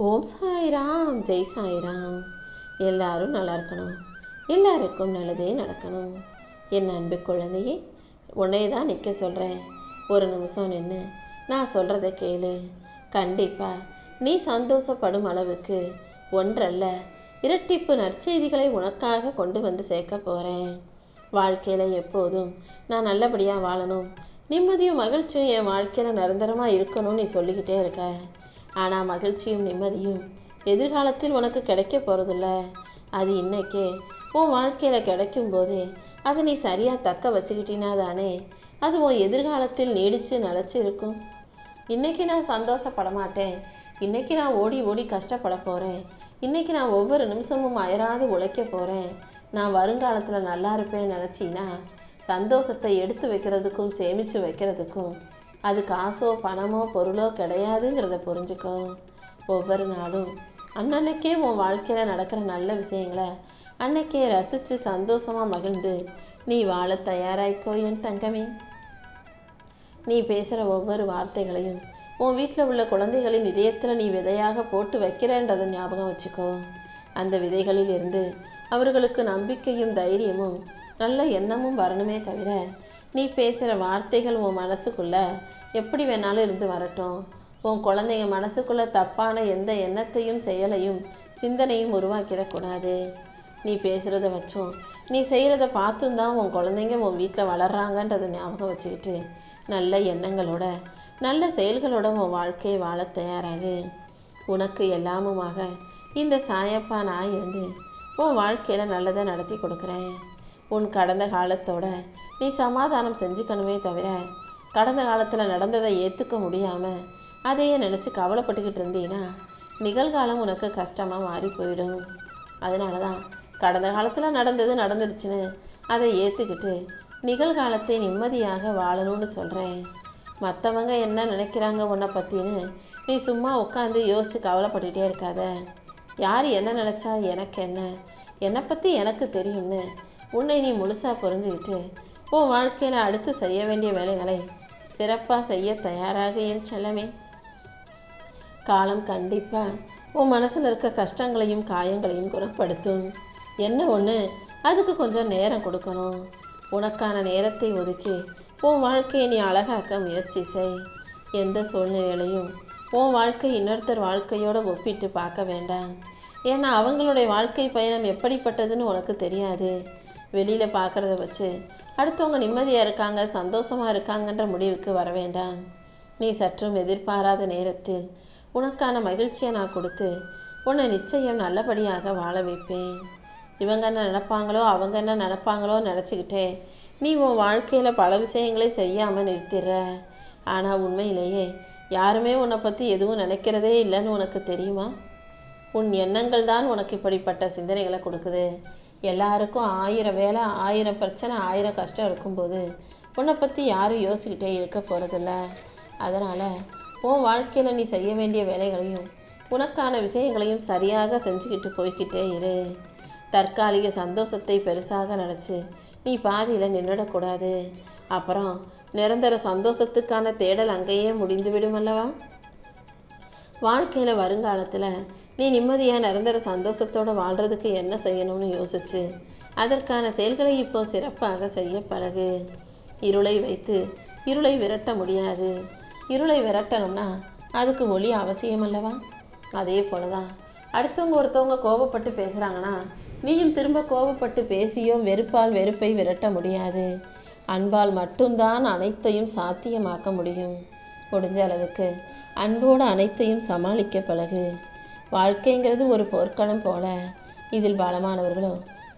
ஓம் சாய்ராம், ஜெய் சாய்ராம். எல்லாரும் நல்லா இருக்கணும், எல்லாருக்கும் நல்லதே நடக்கணும். என் அன்பு குழந்தையே, உன்னை தான் நிற்க சொல்கிறேன். ஒரு நிமிஷம் நின்று நான் சொல்கிறத கேளு. கண்டிப்பாக நீ சந்தோஷப்படும் அளவுக்கு ஒன்றல்ல இரட்டிப்பு நற்செய்திகளை உனக்காக கொண்டு வந்து சேர்க்க போகிறேன். வாழ்க்கையில் எப்போதும் நான் நல்லபடியாக வாழணும், நிம்மதியும் மகிழ்ச்சியும் என் வாழ்க்கையில் நிரந்தரமாக இருக்கணும்னு நீ சொல்லிக்கிட்டே இருக்க. ஆனால் மகிழ்ச்சியும் நிம்மதியும் எதிர்காலத்தில் உனக்கு கிடைக்க போகிறதில்ல. அது இன்னைக்கே உன் வாழ்க்கையில் கிடைக்கும்போது அதை நீ சரியாக தக்க வச்சுக்கிட்டினா தானே அது உன் எதிர்காலத்தில் நீடித்து நிலச்சி இருக்கும். இன்றைக்கி நான் சந்தோஷப்பட மாட்டேன், இன்றைக்கி நான் ஓடி ஓடி கஷ்டப்பட போகிறேன், இன்றைக்கி நான் ஒவ்வொரு நிமிஷமும் அயராது உழைக்க போகிறேன், நான் வருங்காலத்தில் நல்லா இருப்பேன் நினச்சின்னா சந்தோஷத்தை எடுத்து வைக்கிறதுக்கும் சேமித்து வைக்கிறதுக்கும் அது காசோ பணமோ பொருளோ கிடையாதுங்கிறத புரிஞ்சுக்கோ. ஒவ்வொரு நாளும் அன்னன்னைக்கே உன் வாழ்க்கையில் நடக்கிற நல்ல விஷயங்களை அன்னைக்கே ரசித்து சந்தோஷமாக மகிழ்ந்து நீ வாழ தயாராய்க்கோ என் தங்கமே. நீ பேசுகிற ஒவ்வொரு வார்த்தைகளையும் உன் வீட்டில் உள்ள குழந்தைகளின் இதயத்தில் நீ விதையாக போட்டு வைக்கிறேன்றதை ஞாபகம் வச்சுக்கோ. அந்த விதைகளில் இருந்து அவர்களுக்கு நம்பிக்கையும் தைரியமும் நல்ல எண்ணமும் வரணுமே தவிர நீ பேசுகிற வார்த்தைகள் உன் மனசுக்குள்ளே எப்படி வேணாலும் இருந்து வரட்டும். உன் குழந்தைங்க மனசுக்குள்ளே தப்பான எந்த எண்ணத்தையும் செயலையும் சிந்தனையும் உருவாக்கிடக்கூடாது. நீ பேசுகிறத வச்சும் நீ செய்கிறத பார்த்தும் தான் உன் குழந்தைங்க உன் வீட்டில் வளர்றாங்கன்றதை ஞாபகம் வச்சுக்கிட்டு நல்ல எண்ணங்களோட நல்ல செயல்களோட உன் வாழ்க்கையை வாழ தயாராகு. உனக்கு எல்லாமுமாக இந்த சாயப்பா நான் இருந்து உன் வாழ்க்கையில் நல்லதை நடத்தி கொடுக்குறேன். உன் கடந்த காலத்தோட நீ சமாதானம் செஞ்சுக்கணுமே தவிர கடந்த காலத்தில் நடந்ததை ஏற்றுக்க முடியாமல் அதையே நினச்சி கவலைப்பட்டுக்கிட்டு இருந்தீன்னா நிகழ்காலம் உனக்கு கஷ்டமாக மாறி போயிடும். அதனால தான் கடந்த காலத்தில் நடந்துடுச்சுன்னு அதை ஏற்றுக்கிட்டு நிகழ்காலத்தை நிம்மதியாக வாழணும்னு சொல்கிறேன். மற்றவங்க என்ன நினைக்கிறாங்க உன்னை பற்றின்னு நீ சும்மா உட்காந்து யோசித்து கவலைப்பட்டுக்கிட்டே இருக்காத. யார் என்ன நினச்சா எனக்கு என்ன, என்னை பற்றி எனக்கு தெரியும்னு உன்னை நீ முழுசாக புரிஞ்சுக்கிட்டு உன் வாழ்க்கையில் அடுத்து செய்ய வேண்டிய வேலைகளை சிறப்பாக செய்ய தயாராக என் செல்லமே. காலம் கண்டிப்பாக உன் மனசில் இருக்க கஷ்டங்களையும் காயங்களையும் குணப்படுத்தும். என்ன ஒன்று, அதுக்கு கொஞ்சம் நேரம் கொடுக்கணும். உனக்கான நேரத்தை ஒதுக்கி உன் வாழ்க்கையை நீ அழகாக்க முயற்சி செய். எந்த சூழ்நிலையிலையும் உன் வாழ்க்கை இன்னொருத்தர் வாழ்க்கையோடு ஒப்பிட்டு பார்க்க வேண்டாம். ஏன்னா அவங்களுடைய வாழ்க்கை பயணம் எப்படிப்பட்டதுன்னு உனக்கு தெரியாது. வெளியில் பார்க்குறத வச்சு அடுத்தவங்க நிம்மதியாக இருக்காங்க சந்தோஷமாக இருக்காங்கன்ற முடிவுக்கு வர வேண்டாம். நீ சற்றும் எதிர்பாராத நேரத்தில் உனக்கான மகிழ்ச்சியை நான் கொடுத்து உன்னை நிச்சயம் நல்லபடியாக வாழ வைப்பேன். இவங்க என்ன நினைப்பாங்களோ அவங்க என்ன நினைப்பாங்களோ நினச்சிக்கிட்டே நீ உன் வாழ்க்கையில் பல விஷயங்களை செய்யாமல் நிறுத்திடுற. ஆனால் உண்மையிலேயே யாருமே உன்னை பற்றி எதுவும் நினைக்கிறதே இல்லைன்னு உனக்கு தெரியுமா? உன் எண்ணங்கள் தான் உனக்கு இப்படிப்பட்ட சிந்தனைகளை கொடுக்குது. எல்லாருக்கும் 1000 வேலை 1000 பிரச்சனை 1000 கஷ்டம் இருக்கும்போது உன்னை பற்றி யாரும் யோசிச்சுக்கிட்டே இருக்க போகிறதில்ல. அதனால் உன் வாழ்க்கையில் நீ செய்ய வேண்டிய வேலைகளையும் உனக்கான விஷயங்களையும் சரியாக செஞ்சுக்கிட்டு போய்கிட்டே இரு. தற்காலிக சந்தோஷத்தை பெருசாக நினச்சி நீ பாதியில் நின்றுடக்கூடாது. அப்புறம் நிரந்தர சந்தோஷத்துக்கான தேடல் அங்கேயே முடிந்து விடும் அல்லவா? வாழ்க்கையில் வருங்காலத்தில் நீ நிம்மதியாக நிரந்தர சந்தோஷத்தோடு வாழ்கிறதுக்கு என்ன செய்யணும்னு யோசிச்சு அதற்கான செயல்களை இப்போ சிறப்பாக செய்ய பழகு. இருளை வைத்து இருளை விரட்ட முடியாது. இருளை விரட்டணும்னா அதுக்கு ஒளி அவசியம் அல்லவா? அதே போல தான் அடுத்தவங்க ஒருத்தவங்க கோபப்பட்டு பேசுகிறாங்கன்னா நீயும் திரும்ப கோபப்பட்டு பேசியோ வெறுப்பால் வெறுப்பை விரட்ட முடியாது. அன்பால் மட்டும்தான் அனைத்தையும் சாத்தியமாக்க முடியும். முடிஞ்ச அளவுக்கு அன்போடு அனைத்தையும் சமாளிக்க பழகு. வாழ்க்கைங்கிறது ஒரு போர்க்களம் போல. இதில் பலமானவர்களோ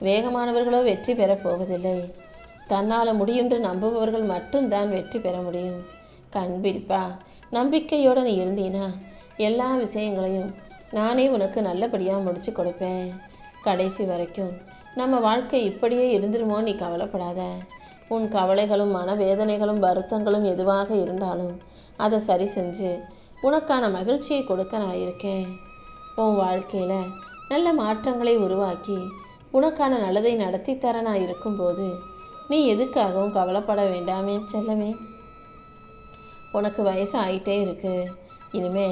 வேகமானவர்களோ வெற்றி பெறப் போவதில்லை. தன்னால் முடியும்ன்று நம்புபவர்கள் மட்டும்தான் வெற்றி பெற முடியும். கண்பிடிப்பா நம்பிக்கையோடு நீ இருந்தீன்னா எல்லா விஷயங்களையும் நானே உனக்கு நல்லபடியாக முடிச்சு கொடுப்பேன். கடைசி வரைக்கும் நம்ம வாழ்க்கை இப்படியே இருந்துருமோ நீ கவலைப்படாத. உன் கவலைகளும் மனவேதனைகளும் வருத்தங்களும் எதுவாக இருந்தாலும் அதை சரி செஞ்சு உனக்கான மகிழ்ச்சியை கொடுக்க நான் இருக்கேன். உன் வாழ்க்கையில் நல்ல மாற்றங்களை உருவாக்கி உனக்கான நல்லதை நடத்தி தர நான் இருக்கும்போது நீ எதுக்காகவும் கவலைப்பட வேண்டாமே செல்லமே. உனக்கு வயசு ஆகிட்டே இருக்கு. இனிமே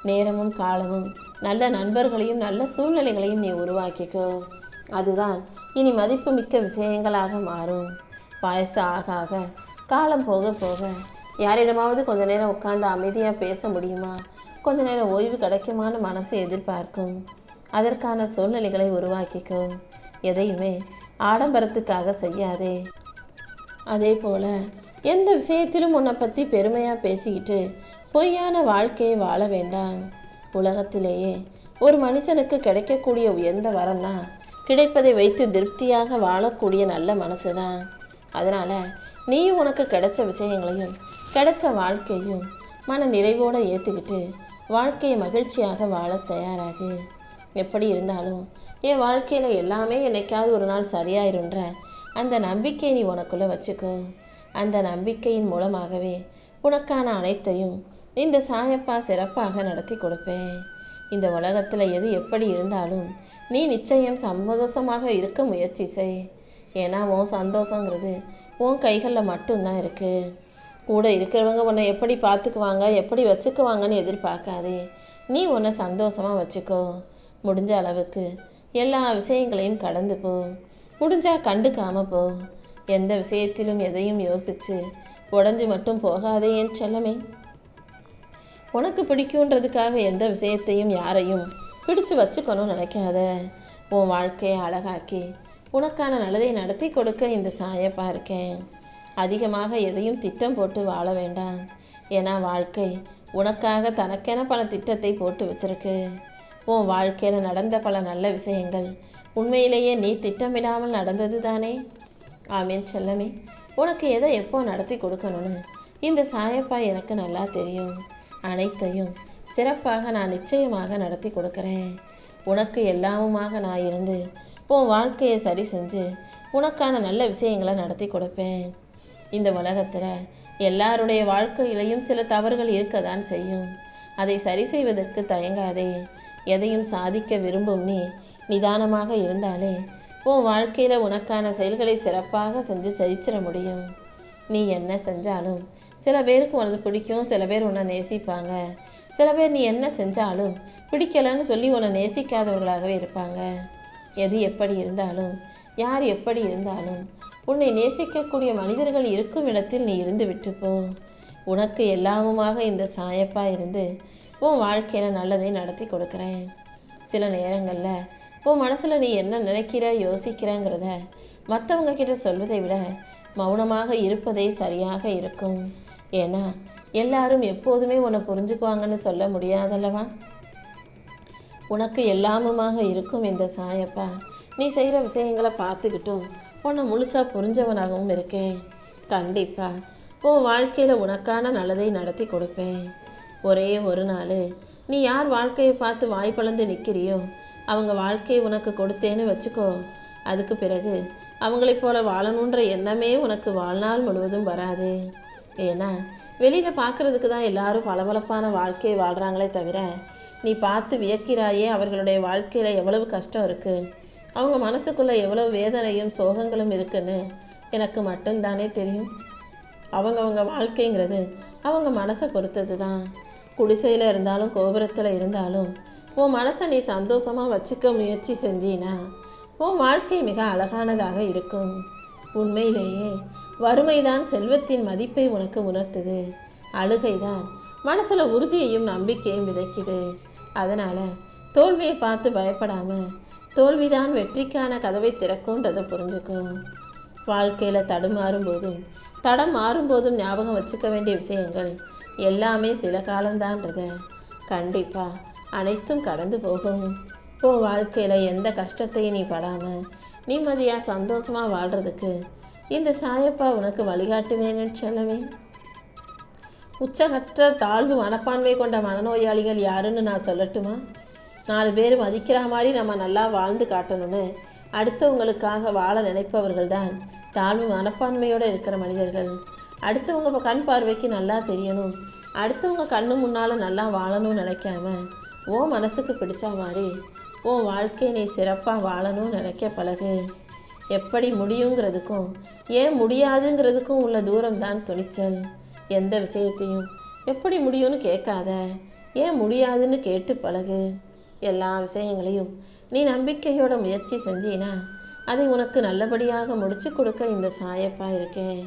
நேரமும் காலமும் நல்ல நண்பர்களையும் நல்ல சூழ்நிலைகளையும் நீ உருவாக்கிக்கோ. அதுதான் இனி மதிப்பு மிக்க விஷயங்களாக மாறும். வயசு ஆக ஆக, காலம் போக போக யாரிடமாவது கொஞ்ச நேரம் உட்கார்ந்து அமைதியாக பேச முடியுமா, கொஞ்ச நேரம் ஓய்வு கிடைக்குமான்னு மனசு எதிர்பார்க்கும். அதற்கான சூழ்நிலைகளை உருவாக்கிக்கோ. எதையுமே ஆடம்பரத்துக்காக செய்யாதே. அதே போல எந்த விஷயத்திலும் உன்னை பற்றி பெருமையாக பேசிக்கிட்டு பொய்யான வாழ்க்கையை வாழ வேண்டாம். உலகத்திலேயே ஒரு மனுஷனுக்கு கிடைக்கக்கூடிய உயர்ந்த வரம்னா கிடைப்பதை வைத்து திருப்தியாக வாழக்கூடிய நல்ல மனசு தான். அதனால் நீயும் உனக்கு கிடைச்ச விஷயங்களையும் கிடைச்ச வாழ்க்கையும் மன நிறைவோடு ஏற்றுக்கிட்டு வாழ்க்கையை மகிழ்ச்சியாக வாழ தயாராகு. எப்படி இருந்தாலும் என் வாழ்க்கையில் எல்லாமே என்னைக்காவது ஒரு நாள் சரியாயிருன்ற அந்த நம்பிக்கையை நீ உனக்குள்ளே வச்சுக்கோ. அந்த நம்பிக்கையின் மூலமாகவே உனக்கான அனைத்தையும் இந்த சாயப்பா சிறப்பாக நடத்தி கொடுப்பேன். இந்த உலகத்தில் எது எப்படி இருந்தாலும் நீ நிச்சயம் சந்தோஷமாக இருக்க முயற்சி செய். ஏன்னா உன் சந்தோஷங்கிறது உன் கைகளில் மட்டும்தான் இருக்குது. கூட இருக்கிறவங்க உன்னை எப்படி பார்த்துக்குவாங்க, எப்படி வச்சுக்குவாங்கன்னு எதிர்பார்க்காதே. நீ உன்னை சந்தோஷமாக வச்சுக்கோ. முடிஞ்ச அளவுக்கு எல்லா விஷயங்களையும் கடந்து போ. முடிஞ்சால் கண்டுக்காம போ. எந்த விஷயத்திலும் எதையும் யோசித்து உடஞ்சி மட்டும் போகாதே என் செல்லமே. உனக்கு பிடிக்குன்றதுக்காக எந்த விஷயத்தையும் யாரையும் பிடிச்சு வச்சுக்கணும்னு நினைக்காத. உன் வாழ்க்கையை அழகாக்கி உனக்கான நல்லதை நடத்தி கொடுக்க இந்த சாயப்பா இருக்கேன். அதிகமாக எதையும் திட்டம் போட்டு வாழ வேண்டாம். ஏன்னா வாழ்க்கை உனக்காக தனக்கென பல திட்டத்தை போட்டு வச்சிருக்கு. உன் வாழ்க்கையில் நடந்த பல நல்ல விஷயங்கள் உண்மையிலேயே நீ திட்டமிடாமல் நடந்தது தானே. ஆமீன் செல்லமே. உனக்கு எதை எப்போ நடத்தி கொடுக்கணும்னு இந்த சாயப்பா எனக்கு நல்லா தெரியும். அனைத்தையும் சிறப்பாக நான் நிச்சயமாக நடத்தி கொடுக்குறேன். உனக்கு எல்லாமுமாக நான் இருந்து உன் வாழ்க்கையை சரி செஞ்சு உனக்கான நல்ல விஷயங்களை நடத்தி கொடுப்பேன். இந்த உலகத்தில் எல்லாருடைய வாழ்க்கையிலையும் சில தவறுகள் இருக்கதான் செய்யும். அதை சரி செய்வதற்கு தயங்காதே. எதையும் சாதிக்க விரும்பும் நீ நிதானமாக இருந்தாலே உன் வாழ்க்கையில் உனக்கான செயல்களை சிறப்பாக செஞ்சு ஜெயிச்சிட முடியும். நீ என்ன செஞ்சாலும் சில பேருக்கு உனது பிடிக்கும், சில பேர் உன்னை நேசிப்பாங்க. சில பேர் நீ என்ன செஞ்சாலும் பிடிக்கலன்னு சொல்லி உன்னை நேசிக்காதவர்களாகவே இருப்பாங்க. எது எப்படி இருந்தாலும் யார் எப்படி இருந்தாலும் உன்னை நேசிக்கக்கூடிய மனிதர்கள் இருக்கும் இடத்தில் நீ இருந்து விட்டுப்போ. உனக்கு எல்லாமுமாக இந்த சாயப்பா இருந்து உன் வாழ்க்கையில் நல்லதை நடத்தி கொடுக்குறேன். சில நேரங்களில் உன் மனசில் நீ என்ன நினைக்கிற யோசிக்கிறங்கிறத மற்றவங்க கிட்ட சொல்வதை விட மௌனமாக இருப்பதே சரியாக இருக்கும். ஏன்னா எல்லாரும் எப்போதுமே உன்னை புரிஞ்சுக்குவாங்கன்னு சொல்ல முடியாதல்லவா. உனக்கு எல்லாமுமாக இருக்கும் இந்த சாயப்பா நீ செய்கிற விஷயங்களை பார்த்துக்கிட்டும் உன்னை முழுசாக புரிஞ்சவனாகவும் இருக்கேன். கண்டிப்பாக உன் வாழ்க்கையில் உனக்கான நல்லதை நடத்தி கொடுப்பேன். ஒரே ஒரு நாள் நீ யார் வாழ்க்கையை பார்த்து வாய்ப்பளந்து நிற்கிறியோ அவங்க வாழ்க்கையை உனக்கு கொடுத்தேன்னு வச்சுக்கோ. அதுக்கு பிறகு அவங்களைப் போல வாழணுன்ற எண்ணமே உனக்கு வாழ்நாள் முழுவதும் வராது. ஏன்னா வெளியில் பார்க்குறதுக்கு தான் எல்லாரும் பளபளப்பான வாழ்க்கையை வாழ்கிறாங்களே தவிர நீ பார்த்து வியக்கிறாயே அவர்களுடைய வாழ்க்கையில் எவ்வளவு கஷ்டம் இருக்குது, அவங்க மனசுக்குள்ளே எவ்வளவு வேதனையும் சோகங்களும் இருக்குன்னு எனக்கு மட்டும்தானே தெரியும். அவங்கவங்க வாழ்க்கைங்கிறது அவங்க மனசை பொறுத்தது தான். குடிசையில் இருந்தாலும் கோபுரத்தில் இருந்தாலும் உன் மனசை நீ சந்தோஷமாக வச்சுக்க முயற்சி செஞ்சினா உன் வாழ்க்கை மிக அழகானதாக இருக்கும். உண்மையிலேயே வறுமைதான் செல்வத்தின் மதிப்பை உனக்கு உணர்த்துது. அழுகைதான் மனசில் உறுதியையும் நம்பிக்கையும் விதைக்குது. அதனால் தோல்வியை பார்த்து பயப்படாமல் தோல்விதான் வெற்றிக்கான கதவை திறக்கும்ன்றதை புரிஞ்சுக்கும். வாழ்க்கையில் தடம் மாறும்போதும் ஞாபகம் வச்சுக்க வேண்டிய விஷயங்கள் எல்லாமே சில காலம்தான்றத கண்டிப்பாக அனைத்தும் கடந்து போகும். உன் வாழ்க்கையில் எந்த கஷ்டத்தையும் நீ படாமல் நிம்மதியாக சந்தோஷமாக வாழ்கிறதுக்கு இந்த சாயப்பா உனக்கு வழிகாட்டுவேன்னு சொல்லவே. உச்சகற்ற தாழ்வு மனப்பான்மை கொண்ட மனநோயாளிகள் யாருன்னு நான் சொல்லட்டுமா? 4 பேர் மதிக்கிற மாதிரி நம்ம நல்லா வாழ்ந்து காட்டணும்னு அடுத்தவங்களுக்காக வாழ நினைப்பவர்கள் தான் தாழ்வு மனப்பான்மையோடு இருக்கிற மனிதர்கள். அடுத்தவங்க கண் பார்வைக்கு நல்லா தெரியணும், அடுத்தவங்க கண்ணு முன்னால் நல்லா வாழணும்னு நினைக்காம ஓ மனசுக்கு பிடிச்ச மாதிரி உன் வாழ்க்கையை நீ சிறப்பாக வாழணும்னு நினைக்க பழகு. எப்படி முடியுங்கிறதுக்கும் ஏன் முடியாதுங்கிறதுக்கும் உள்ள தூரம்தான் துணிச்சல். எந்த விஷயத்தையும் எப்படி முடியும்னு கேட்காத, ஏன் முடியாதுன்னு கேட்டு பழகு. எல்லா விஷயங்களையும் நீ நம்பிக்கையோட முயற்சி செஞ்சீனா அதை உனக்கு நல்லபடியாக முடிச்சு கொடுக்க இந்த சாயப்பா இருக்கேன்.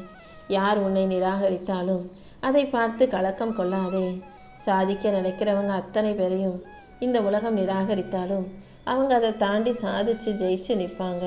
யார் உன்னை நிராகரித்தாலும் அதை பார்த்து கலக்கம் கொள்ளாதே. சாதிக்க நினைக்கிறவங்க அத்தனை பேரையும் இந்த உலகம் நிராகரித்தாலும் அவங்க அதை தாண்டி சாதிச்சு ஜெயிச்சு நிற்பாங்க.